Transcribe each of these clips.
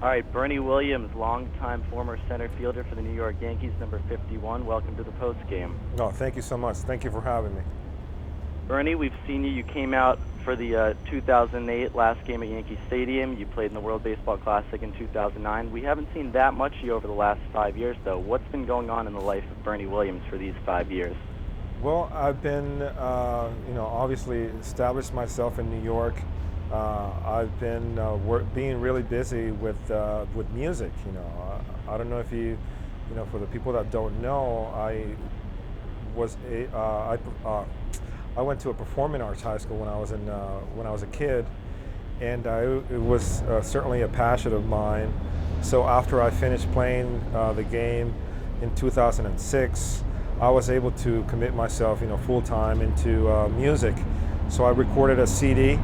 All right, Bernie Williams, longtime former center fielder for the New York Yankees, number 51. Welcome to the post game. No, thank you so much. Thank you for having me. Bernie, we've seen you. You came out for the 2008 last game at Yankee Stadium. You played in the World Baseball Classic in 2009. We haven't seen that much of you over the last 5 years, though. What's been going on in the life of Bernie Williams for these 5 years? Well, I've been, obviously established myself in New York. I've been being really busy with music. I don't know if for the people that don't know, was a, I went to a performing arts high school when I was a kid, and it was certainly a passion of mine. So after I finished playing the game in 2006, I was able to commit myself, full time into music. So I recorded a CD,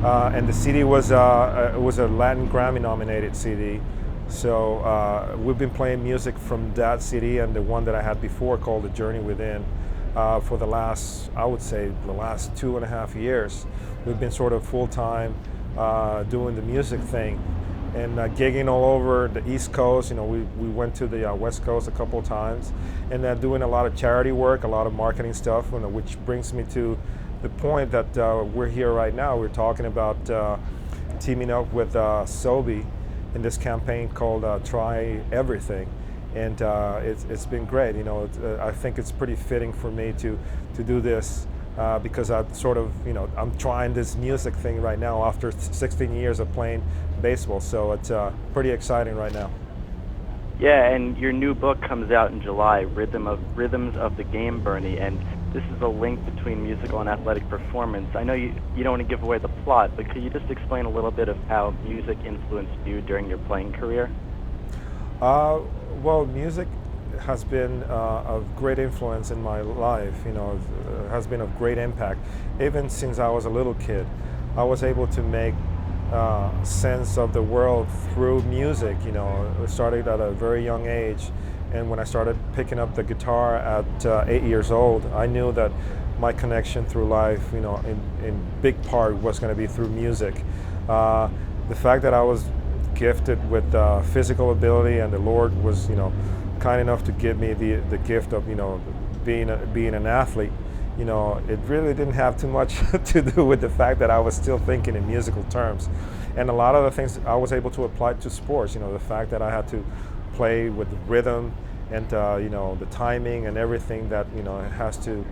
and the CD was a Latin Grammy nominated CD. So we've been playing music from that CD and the one that I had before called The Journey Within for I would say, the last 2.5 years. We've been sort of full time doing the music thing and gigging all over the East Coast. We went to the West Coast a couple of times, and doing a lot of charity work, a lot of marketing stuff, which brings me to the point that we're here right now. We're talking about teaming up with Sobe in this campaign called Try Everything. And it's been great. I think it's pretty fitting for me to do this because I've sort of, I'm trying this music thing right now after 16 years of playing baseball. So it's pretty exciting right now. Yeah, and your new book comes out in July, Rhythms of the Game, Bernie, and this is a link between musical and athletic performance. I know you don't want to give away the plot, but could you just explain a little bit of how music influenced you during your playing career? Well, music has been of great influence in my life, has been of great impact. Even since I was a little kid, I was able to make sense of the world through music. I started at a very young age, and when I started picking up the guitar at 8 years old, I knew that my connection through life, in big part was going to be through music. The fact that I was gifted with physical ability, and the Lord was, kind enough to give me the gift of, being an athlete. It really didn't have too much to do with the fact that I was still thinking in musical terms, and a lot of the things I was able to apply to sports. The fact that I had to play with rhythm and the timing and everything that has to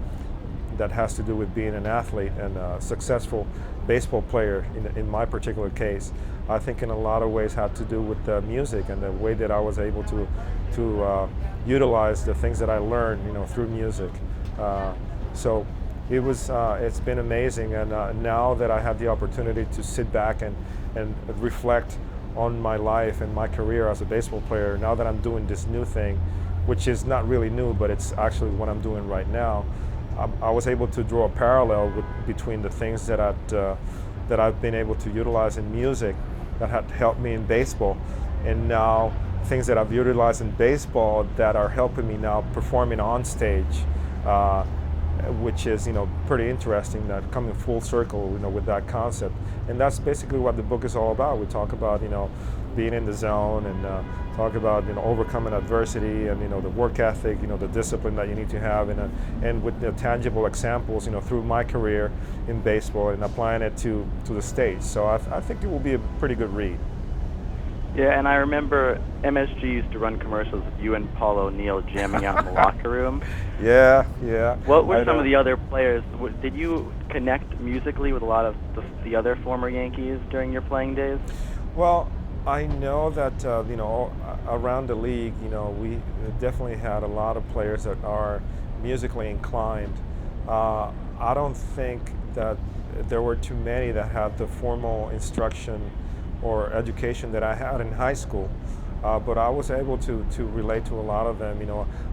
do with being an athlete and a successful baseball player in my particular case. I think in a lot of ways had to do with the music and the way that I was able to utilize the things that I learned through music. So it's been amazing, and now that I have the opportunity to sit back and reflect on my life and my career as a baseball player, now that I'm doing this new thing, which is not really new, but it's actually what I'm doing right now, I was able to draw a parallel between the things that I've been able to utilize in music that had helped me in baseball, and now things that I've utilized in baseball that are helping me now performing on stage, which is pretty interesting, that coming full circle with that concept. And that's basically what the book is all about. We talk about being in the zone, and talk about overcoming adversity, and the work ethic, the discipline that you need to have, and with tangible examples through my career in baseball, and applying it to the stage. So I think it will be a pretty good read. Yeah, and I remember MSG used to run commercials with you and Paul O'Neill jamming out in the locker room. Yeah. What were some of the other players? Did you connect musically with a lot of the other former Yankees during your playing days? Well, I know that around the league, we definitely had a lot of players that are musically inclined. I don't think that there were too many that had the formal instruction or education that I had in high school, but I was able to relate to a lot of them.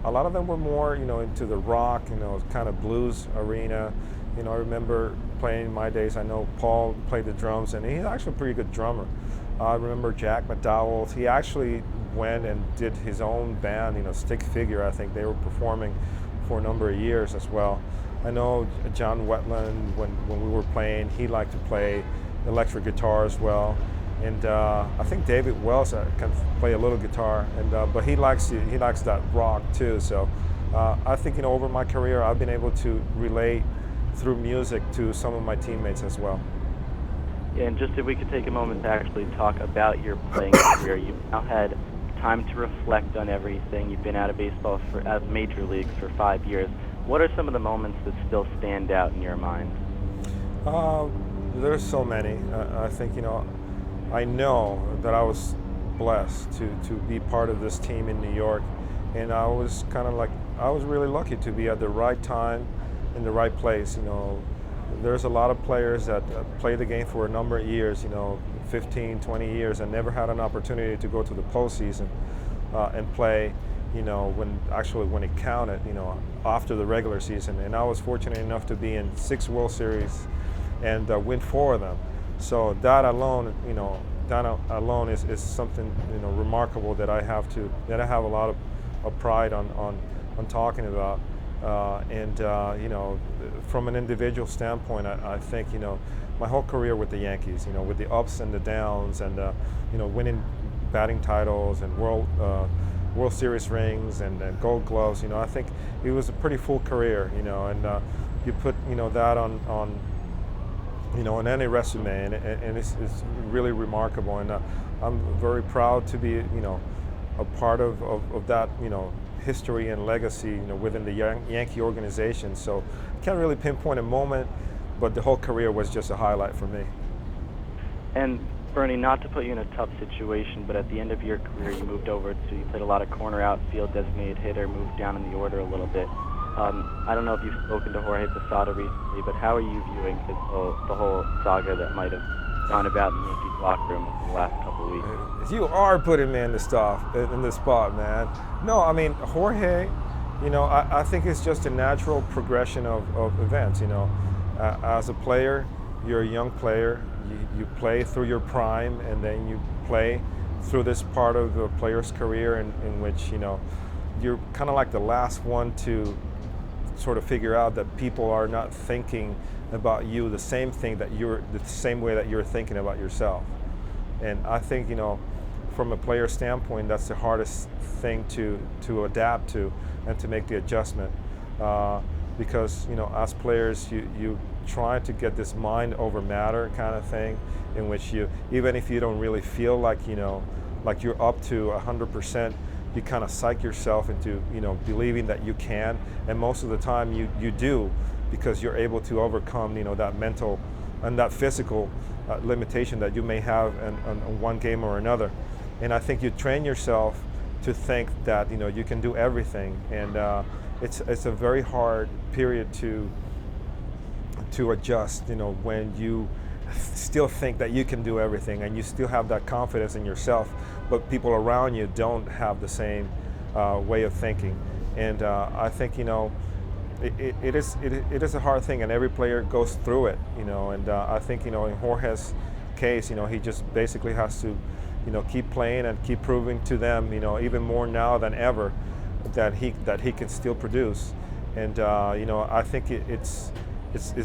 A lot of them were more into the rock, kind of blues arena. I remember playing in my days. I know Paul played the drums, and he's actually a pretty good drummer. I remember Jack McDowell. He actually went and did his own band, Stick Figure. I think they were performing for a number of years as well. I know John Wetland, when we were playing, he liked to play electric guitar as well. And I think David Wells can play a little guitar, and but he likes that rock too. So I think over my career I've been able to relate through music to some of my teammates as well. Yeah, and just if we could take a moment to actually talk about your playing career, you've now had time to reflect on everything. You've been out of baseball out of major leagues for 5 years. What are some of the moments that still stand out in your mind? Uh, there's so many. I think I know that I was blessed to be part of this team in New York, and I was I was really lucky to be at the right time in the right place. There's a lot of players that play the game for a number of years, 15, 20 years, and never had an opportunity to go to the postseason and play, when it counted, after the regular season. And I was fortunate enough to be in 6 World Series and win 4 of them. So that alone, is something remarkable that I have a lot of pride on talking about. From an individual standpoint, I think my whole career with the Yankees, with the ups and the downs, and winning batting titles and World Series rings and Gold Gloves. I think it was a pretty full career. And you put that on any resume, and it's really remarkable. And I'm very proud to be a part of that history and legacy within the Yankee organization. So I can't really pinpoint a moment, but the whole career was just a highlight for me. And Bernie, not to put you in a tough situation, but at the end of your career, you played a lot of corner outfield, designated hitter, moved down in the order a little bit. I don't know if you've spoken to Jorge Posada recently, but how are you viewing the whole saga that might have gone about in the Yankees locker room in the last couple of weeks? You are putting me in the spot, man. No, I mean Jorge. I think it's just a natural progression of events. As a player, you're a young player. You play through your prime, and then you play through this part of the player's career in which you're kind of like the last one to sort of figure out that people are not thinking about you the same way that you're thinking about yourself. And I think from a player standpoint, that's the hardest thing to adapt to and to make the adjustment, because as players you try to get this mind over matter kind of thing, in which even if you don't really feel like like you're up to 100%, you kind of psych yourself into believing that you can, and most of the time you do, because you're able to overcome that mental and that physical limitation that you may have in one game or another. And I think you train yourself to think that you can do everything, and it's a very hard period to adjust, when you still think that you can do everything and you still have that confidence in yourself, but people around you don't have the same way of thinking. And I think it is a hard thing, and every player goes through it. And I think in Jorge's case, he just basically has to keep playing and keep proving to them, even more now than ever, that he can still produce. And I think it's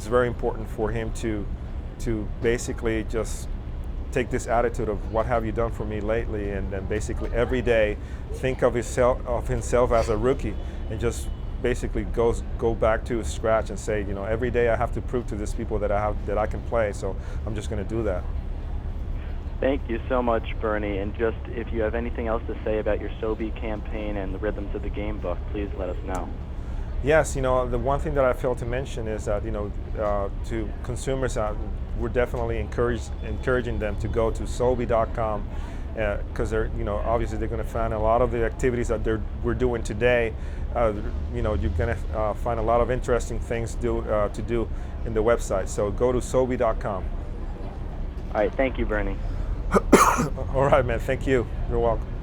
very important for him to basically just take this attitude of what have you done for me lately, and then basically every day think of himself as a rookie, and just basically go back to scratch and say, every day I have to prove to these people that I can play, so I'm just going to do that. Thank you so much, Bernie. And just if you have anything else to say about your SoBe campaign and the Rhythms of the Game book, please let us know. Yes, the one thing that I failed to mention is that to consumers, we're definitely encouraging them to go to SoBe.com, because they're obviously they're going to find a lot of the activities that we're doing today. You're going to find a lot of interesting things to do in the website. So go to SoBe.com. All right, thank you, Bernie. All right, man. Thank you. You're welcome.